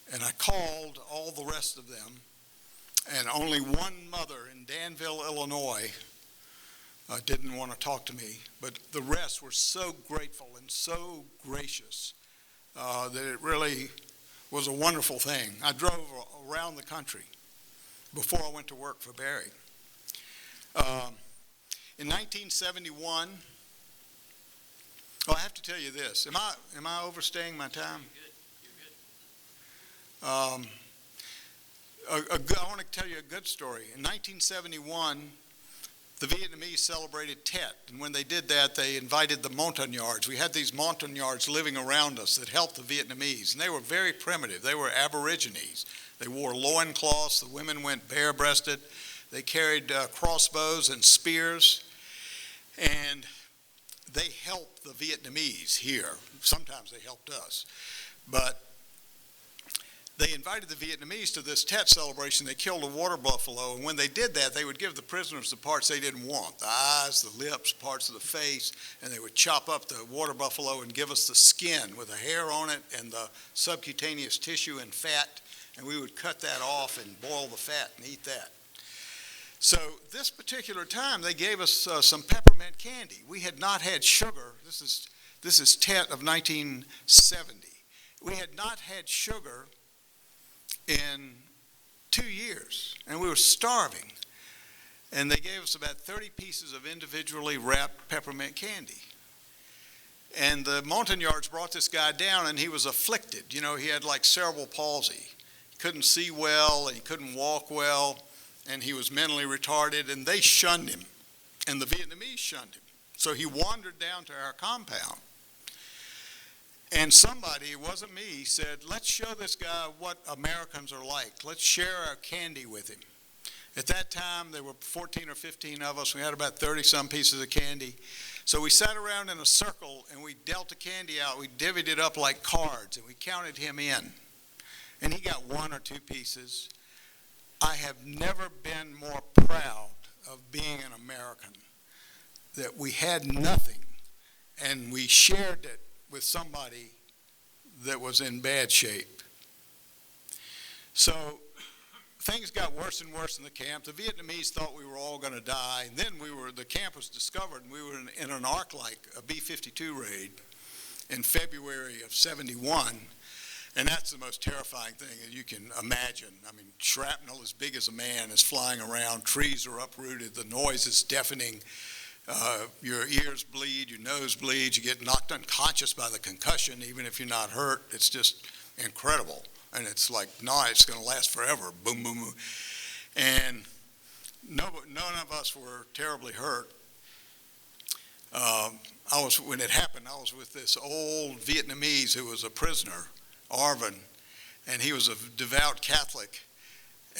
and I called all the rest of them, and only one mother in Danville, Illinois, didn't want to talk to me, but the rest were so grateful and so gracious that it really was a wonderful thing. I drove around the country before I went to work for Barry. In 1971, I have to tell you this. Am I overstaying my time? You're good. I want to tell you a good story. In 1971, the Vietnamese celebrated Tet, and when they did that, they invited the Montagnards. We had these Montagnards living around us that helped the Vietnamese, and they were very primitive. They were Aborigines. They wore loincloths. The women went bare-breasted. They carried crossbows and spears, and they helped the Vietnamese here. Sometimes they helped us, but they invited the Vietnamese to this Tet celebration. They killed a water buffalo, and when they did that, they would give the prisoners the parts they didn't want, the eyes, the lips, parts of the face, and they would chop up the water buffalo and give us the skin with the hair on it and the subcutaneous tissue and fat, and we would cut that off and boil the fat and eat that. So this particular time, they gave us some peppermint candy. We had not had sugar. This is Tet of 1970. We had not had sugar in 2 years, and we were starving. And they gave us about 30 pieces of individually wrapped peppermint candy. And the Montagnards brought this guy down, and he was afflicted. You know, he had like cerebral palsy. He couldn't see well, and he couldn't walk well, and he was mentally retarded, and they shunned him, and the Vietnamese shunned him. So he wandered down to our compound. And somebody, it wasn't me, said, let's show this guy what Americans are like. Let's share our candy with him. At that time, there were 14 or 15 of us. We had about 30-some pieces of candy. So we sat around in a circle, and we dealt the candy out. We divvied it up like cards, and we counted him in. And he got 1 or 2 pieces. I have never been more proud of being an American, that we had nothing, and we shared it with somebody that was in bad shape. So things got worse and worse in the camp. The Vietnamese thought we were all going to die. And then the camp was discovered, and we were in an arc like a B-52 raid in February of '71. And that's the most terrifying thing that you can imagine. I mean, shrapnel as big as a man is flying around. Trees are uprooted. The noise is deafening. Your ears bleed, your nose bleeds, you get knocked unconscious by the concussion, even if you're not hurt. It's just incredible. And it's like, no, it's going to last forever. Boom, boom, boom. And none of us were terribly hurt. When it happened, I was with this old Vietnamese who was a prisoner, Arvin, and he was a devout Catholic.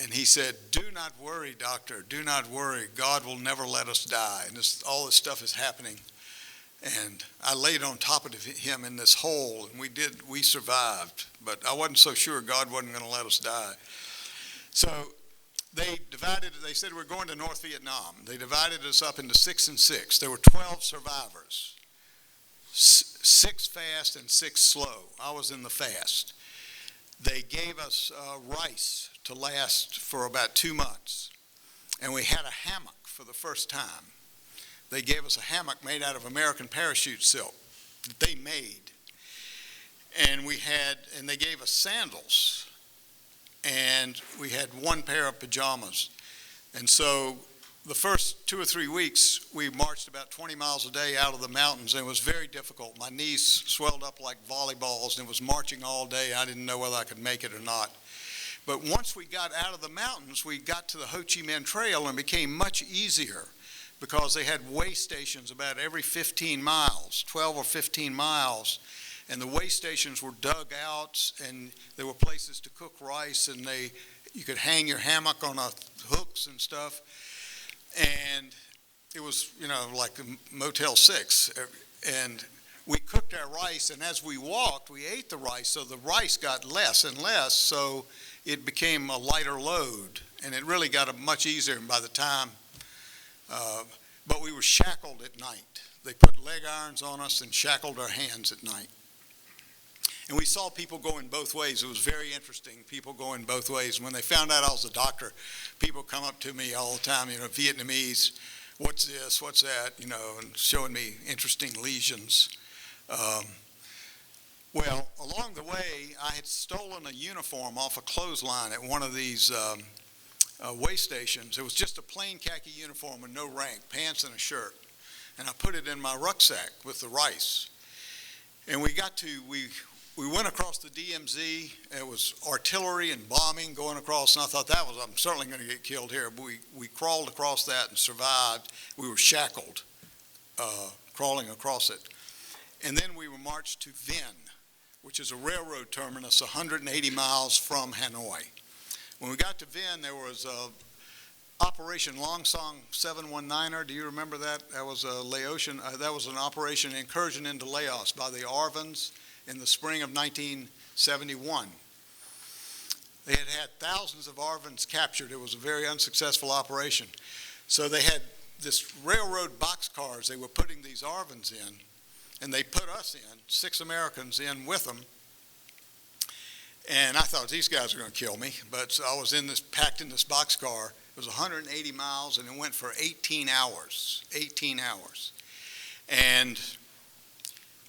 And he said, do not worry, doctor, do not worry. God will never let us die. And all this stuff is happening. And I laid on top of him in this hole, and we survived. But I wasn't so sure God wasn't going to let us die. So they said we're going to North Vietnam. They divided us up into 6 and 6. There were 12 survivors, 6 fast and 6 slow. I was in the fast. They gave us rice to last for about 2 months. And we had a hammock for the first time. They gave us a hammock made out of American parachute silk that they made. And they gave us sandals. And we had 1 pair of pajamas. And so the first 2 or 3 weeks, we marched about 20 miles a day out of the mountains, and it was very difficult. My knees swelled up like volleyballs, and it was marching all day. I didn't know whether I could make it or not. But once we got out of the mountains, we got to the Ho Chi Minh Trail, and it became much easier because they had way stations about every 15 miles, 12 or 15 miles. And the way stations were dug out, and there were places to cook rice, and you could hang your hammock on hooks and stuff. And it was, like a Motel 6. And we cooked our rice, and as we walked, we ate the rice, so the rice got less and less, so it became a lighter load, and it really got much easier by the time. But we were shackled at night. They put leg irons on us and shackled our hands at night. And we saw people going both ways. It was very interesting, people going both ways. When they found out I was a doctor, people come up to me all the time, Vietnamese, what's this, what's that, and showing me interesting lesions. Well, along the way, I had stolen a uniform off a clothesline at one of these way stations. It was just a plain khaki uniform with no rank, pants and a shirt. And I put it in my rucksack with the rice. And we went across the DMZ. It was artillery and bombing going across, and I thought I'm certainly going to get killed here. But we crawled across that and survived. We were shackled, crawling across it. And then we were marched to Vinh, which is a railroad terminus 180 miles from Hanoi. When we got to Vinh, there was Operation Long Song 719er. Do you remember that? That was a Laotian. That was an operation incursion into Laos by the Arvins in the spring of 1971. They had thousands of Arvins captured. It was a very unsuccessful operation. So they had this railroad boxcars. They were putting these Arvins in, and they put us in, 6 Americans in with them. And I thought these guys were going to kill me, but so I was packed in this boxcar. It was 180 miles, and it went for 18 hours. 18 hours. And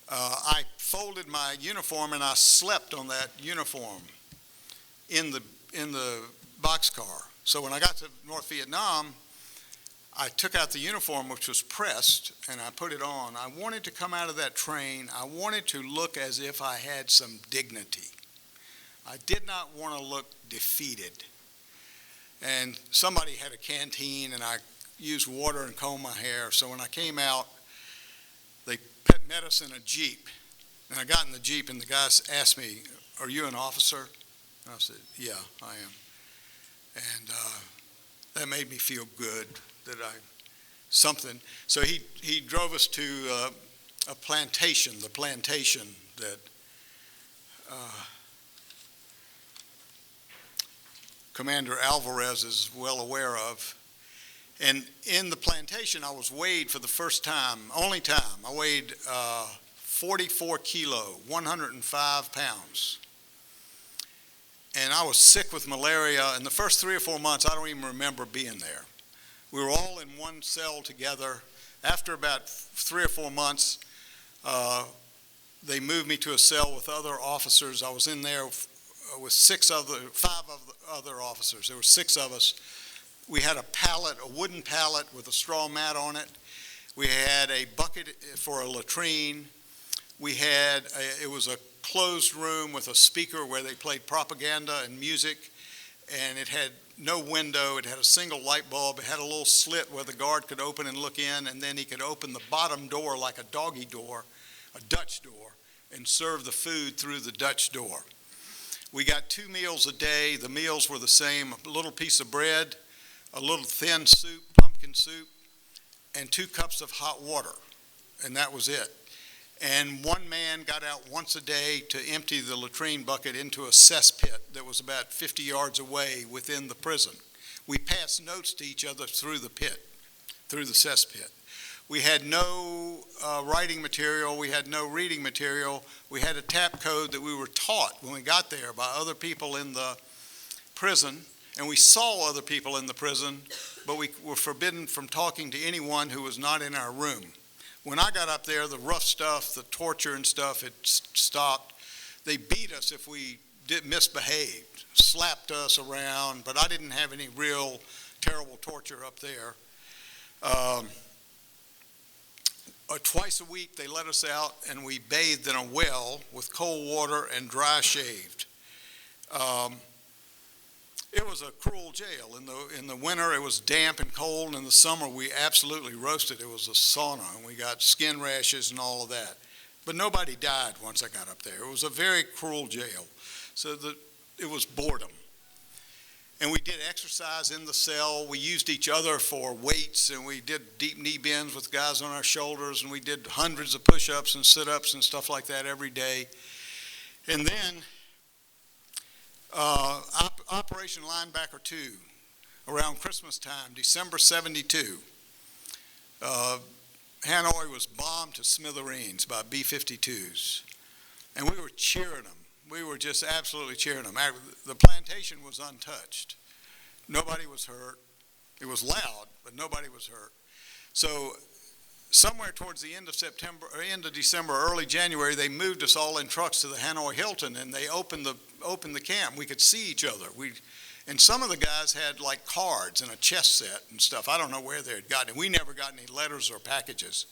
I folded my uniform, and I slept on that uniform in the boxcar. So when I got to North Vietnam, I took out the uniform, which was pressed, and I put it on. I wanted to come out of that train. I wanted to look as if I had some dignity. I did not want to look defeated. And somebody had a canteen, and I used water and combed my hair. So when I came out, they met us in a Jeep. And I got in the Jeep, and the guy asked me, "Are you an officer?" And I said, "Yeah, I am." And that made me feel good that something. So he drove us to a plantation, the plantation that Commander Alvarez is well aware of. And in the plantation, I was weighed for the first time, only time. I weighed 44 kilo, 105 pounds. And I was sick with malaria. In the first 3 or 4 months, I don't even remember being there. We were all in one cell together. After about 3 or 4 months, they moved me to a cell with other officers. I was in there with 5 other officers. There were 6 of us. We had a wooden pallet with a straw mat on it. We had a bucket for a latrine. It was a closed room with a speaker where they played propaganda and music, and it had no window. It had a single light bulb. It had a little slit where the guard could open and look in, and then he could open the bottom door like a doggy door, a Dutch door, and serve the food through the Dutch door. We got 2 meals a day. The meals were the same: a little piece of bread, a little thin soup, pumpkin soup, and 2 cups of hot water, and that was it. And one man got out once a day to empty the latrine bucket into a cesspit that was about 50 yards away within the prison. We passed notes to each other through the pit, through the cesspit. We had no writing material. We had no reading material. We had a tap code that we were taught when we got there by other people in the prison, and we saw other people in the prison, but we were forbidden from talking to anyone who was not in our room. When I got up there, the rough stuff, the torture and stuff had stopped. They beat us if we misbehaved, slapped us around, but I didn't have any real terrible torture up there. Twice a week, they let us out, and we bathed in a well with cold water and dry shaved. It was a cruel jail. In the winter, it was damp and cold. In the summer, we absolutely roasted. It was a sauna, and we got skin rashes and all of that. But nobody died once I got up there. It was a very cruel jail. So it was boredom. And we did exercise in the cell. We used each other for weights, and we did deep knee bends with guys on our shoulders, and we did hundreds of push-ups and sit-ups and stuff like that every day. And then Operation Linebacker 2, around Christmas time, December 72. Hanoi was bombed to smithereens by B-52s, and we were cheering them. We were just absolutely cheering them. The plantation was untouched. Nobody was hurt. It was loud, but nobody was hurt. So somewhere towards the end of September, or end of December, early January, they moved us all in trucks to the Hanoi Hilton, and they opened the camp. We could see each other. And some of the guys had like cards and a chess set and stuff. I don't know where they had gotten it. We never got any letters or packages.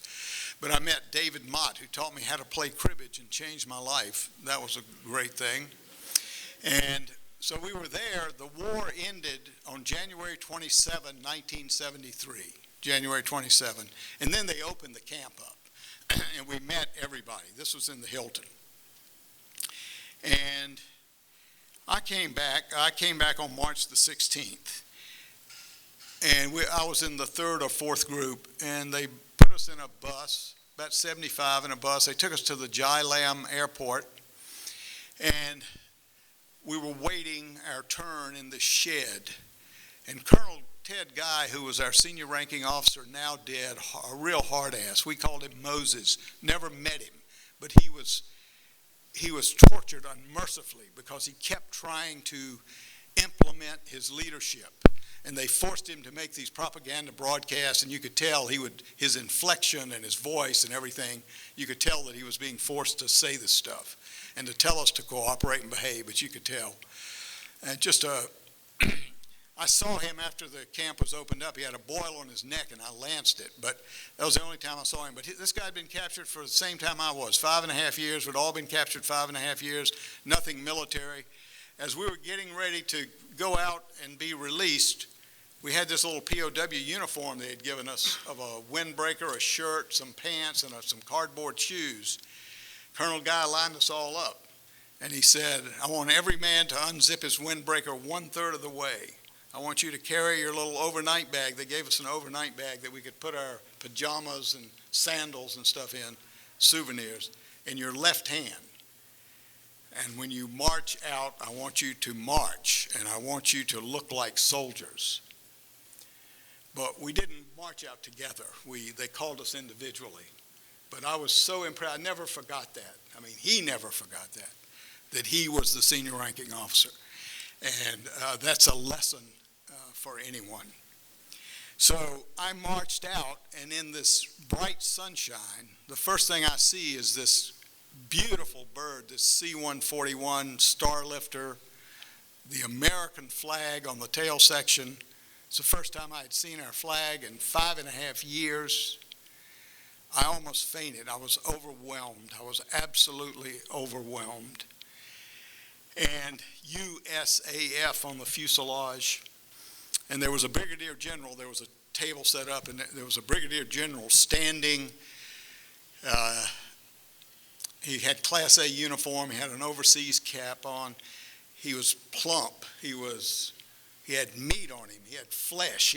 But I met David Mott, who taught me how to play cribbage and changed my life. That was a great thing. And so we were there. The war ended on January 27, 1973. January 27. And then they opened the camp up. And we met everybody. This was in the Hilton. And I came back on March the 16th, and I was in the 3rd or 4th group, and they put us in a bus, about 75 in a bus. They took us to the Jai Lam airport, and we were waiting our turn in the shed, and Colonel Ted Guy, who was our senior ranking officer, now dead, a real hard ass. We called him Moses, never met him, but he was he was tortured unmercifully because he kept trying to implement his leadership. And they forced him to make these propaganda broadcasts, and you could tell his inflection and his voice and everything, you could tell that he was being forced to say this stuff and to tell us to cooperate and behave, but you could tell. And I saw him after the camp was opened up. He had a boil on his neck, and I lanced it, but that was the only time I saw him. But this guy had been captured for the same time I was, 5.5 years. We'd all been captured 5.5 years, nothing military. As we were getting ready to go out and be released, we had this little POW uniform they had given us of a windbreaker, a shirt, some pants, and some cardboard shoes. Colonel Guy lined us all up, and he said, I want every man to unzip his windbreaker 1/3 of the way. I want you to carry your little overnight bag. They gave us an overnight bag that we could put our pajamas and sandals and stuff in, souvenirs, in your left hand. And when you march out, I want you to march, and I want you to look like soldiers. But we didn't march out together. They called us individually. But I was so impressed. I never forgot that. I mean, he never forgot that he was the senior ranking officer. And that's a lesson for anyone. So I marched out, and in this bright sunshine, the first thing I see is this beautiful bird, this C-141 Starlifter, the American flag on the tail section. It's the first time I had seen our flag in 5.5 years. I almost fainted. I was overwhelmed. I was absolutely overwhelmed. And USAF on the fuselage. And there was a brigadier general. There was a table set up, and there was a brigadier general standing. He had Class A uniform. He had an overseas cap on. He was plump. He had meat on him. He had flesh.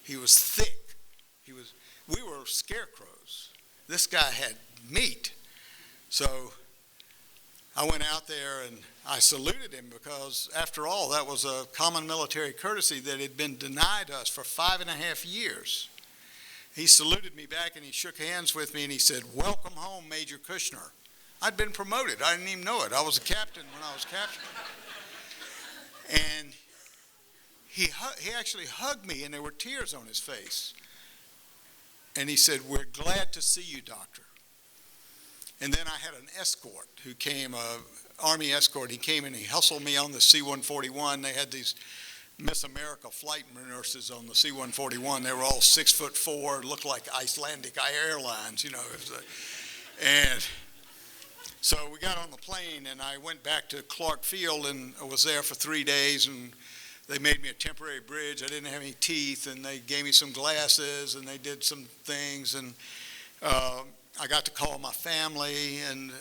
He was thick. We were scarecrows. This guy had meat. So I went out there and I saluted him because, after all, that was a common military courtesy that had been denied us for 5.5 years. He saluted me back and he shook hands with me and he said, "Welcome home, Major Kushner." I'd been promoted. I didn't even know it. I was a captain when I was captain. And he actually hugged me, and there were tears on his face. And he said, "We're glad to see you, Doctor." And then I had an escort who came, Army escort. He came and he hustled me on the C-141. They had these Miss America flight nurses on the C-141. They were all 6'4", looked like Icelandic Airlines, and so we got on the plane, and I went back to Clark Field, and I was there for 3 days, and they made me a temporary bridge. I didn't have any teeth, and they gave me some glasses, and they did some things, and I got to call my family, and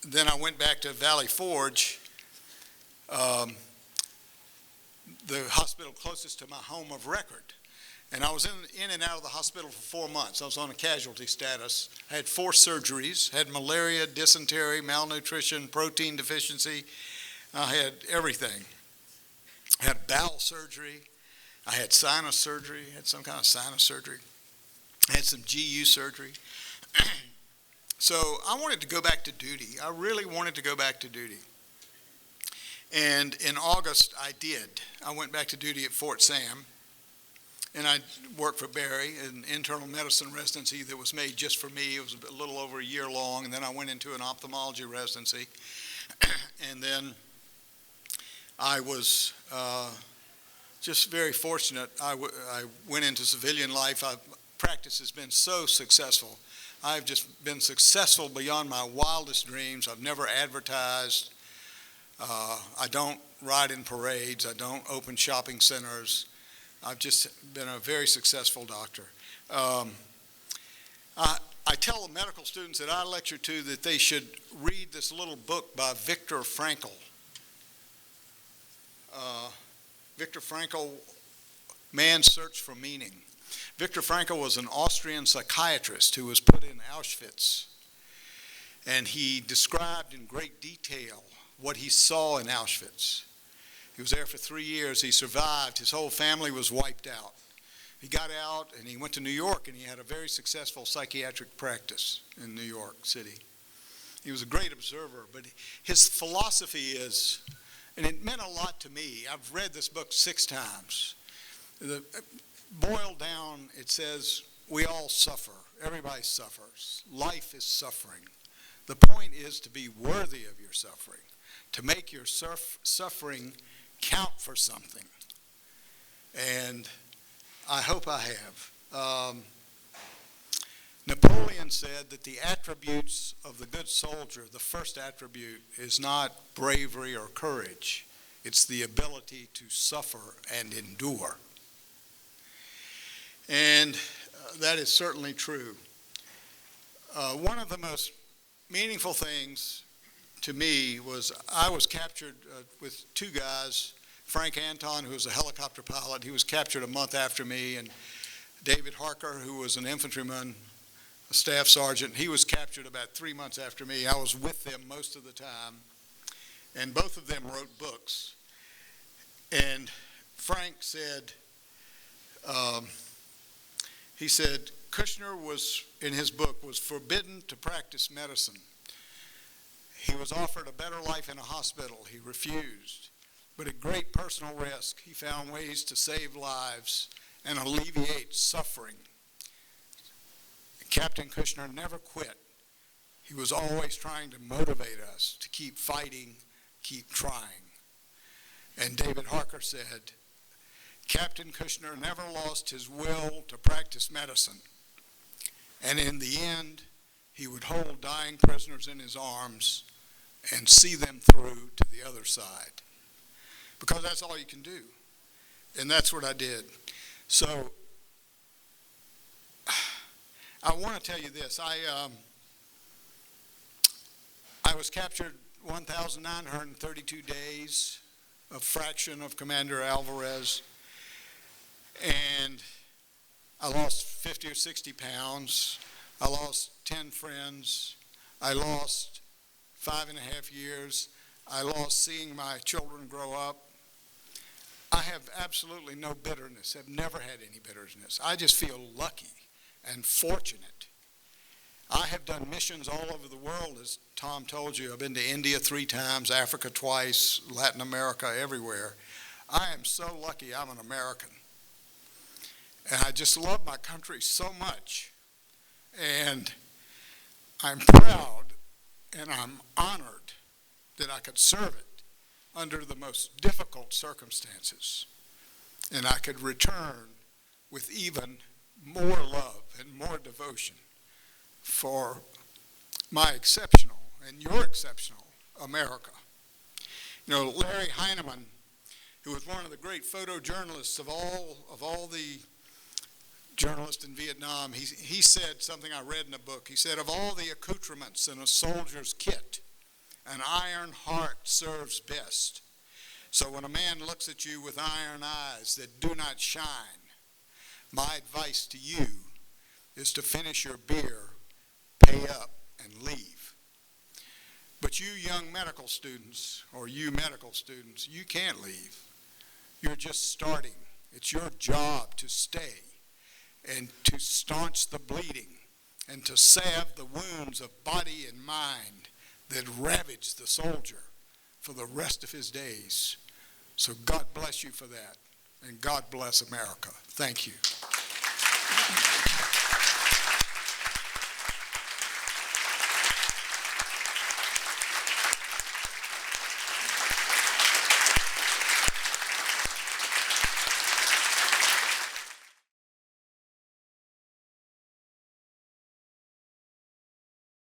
then I went back to Valley Forge, the hospital closest to my home of record. And I was in and out of the hospital for 4 months. I was on a casualty status. I had 4 surgeries, had malaria, dysentery, malnutrition, protein deficiency. I had everything. I had bowel surgery. I had sinus surgery, had some kind of sinus surgery. I had some GU surgery. So I wanted to go back to duty. I really wanted to go back to duty. And in August, I did. I went back to duty at Fort Sam. And I worked for Barry, an internal medicine residency that was made just for me. It was a little over a year long, and then I went into an ophthalmology residency. And then I was just very fortunate. I went into civilian life. Practice has been so successful. I've just been successful beyond my wildest dreams. I've never advertised. I don't ride in parades. I don't open shopping centers. I've just been a very successful doctor. I tell the medical students that I lecture to that they should read this little book by Viktor Frankl. Viktor Frankl, Man's Search for Meaning. Viktor Frankl was an Austrian psychiatrist who was put in Auschwitz. And he described in great detail what he saw in Auschwitz. He was there for 3 years. He survived. His whole family was wiped out. He got out and he went to New York, and he had a very successful psychiatric practice in New York City. He was a great observer, but his philosophy is, and it meant a lot to me. I've read this book 6 times. Boiled down, it says, we all suffer. Everybody suffers. Life is suffering. The point is to be worthy of your suffering, to make your suffering count for something. And I hope I have. Napoleon said that the attributes of the good soldier, the first attribute is not bravery or courage. It's the ability to suffer and endure. And that is certainly true. One of the most meaningful things to me was I was captured with 2 guys, Frank Anton, who was a helicopter pilot. He was captured a month after me, and David Harker, who was an infantryman, a staff sergeant. He was captured about 3 months after me. I was with them most of the time, and both of them wrote books. And Frank said, he said, Kushner was, in his book, was forbidden to practice medicine. He was offered a better life in a hospital. He refused. But at great personal risk, he found ways to save lives and alleviate suffering. Captain Kushner never quit. He was always trying to motivate us to keep fighting, keep trying. And David Harker said, Captain Kushner never lost his will to practice medicine. And in the end, he would hold dying prisoners in his arms and see them through to the other side. Because that's all you can do. And that's what I did. So I want to tell you this. I was captured 1,932 days, a fraction of Commander Alvarez, and I lost 50 or 60 pounds. I lost 10 friends. I lost 5.5 years. I lost seeing my children grow up. I have absolutely no bitterness. I've never had any bitterness. I just feel lucky and fortunate. I have done missions all over the world, as Tom told you. I've been to India 3 times, Africa twice, Latin America, everywhere. I am so lucky I'm an American. And I just love my country so much. And I'm proud and I'm honored that I could serve it under the most difficult circumstances. And I could return with even more love and more devotion for my exceptional and your exceptional America. You know, Larry Heinemann, who was one of the great photojournalists of all the journalists in Vietnam, he said something I read in a book. He said, of all the accoutrements in a soldier's kit, an iron heart serves best. So when a man looks at you with iron eyes that do not shine, my advice to you is to finish your beer, pay up, and leave. But you young medical students, or you medical students, you can't leave. You're just starting. It's your job to stay and to staunch the bleeding and to salve the wounds of body and mind that ravage the soldier for the rest of his days. So God bless you for that, and God bless America. Thank you.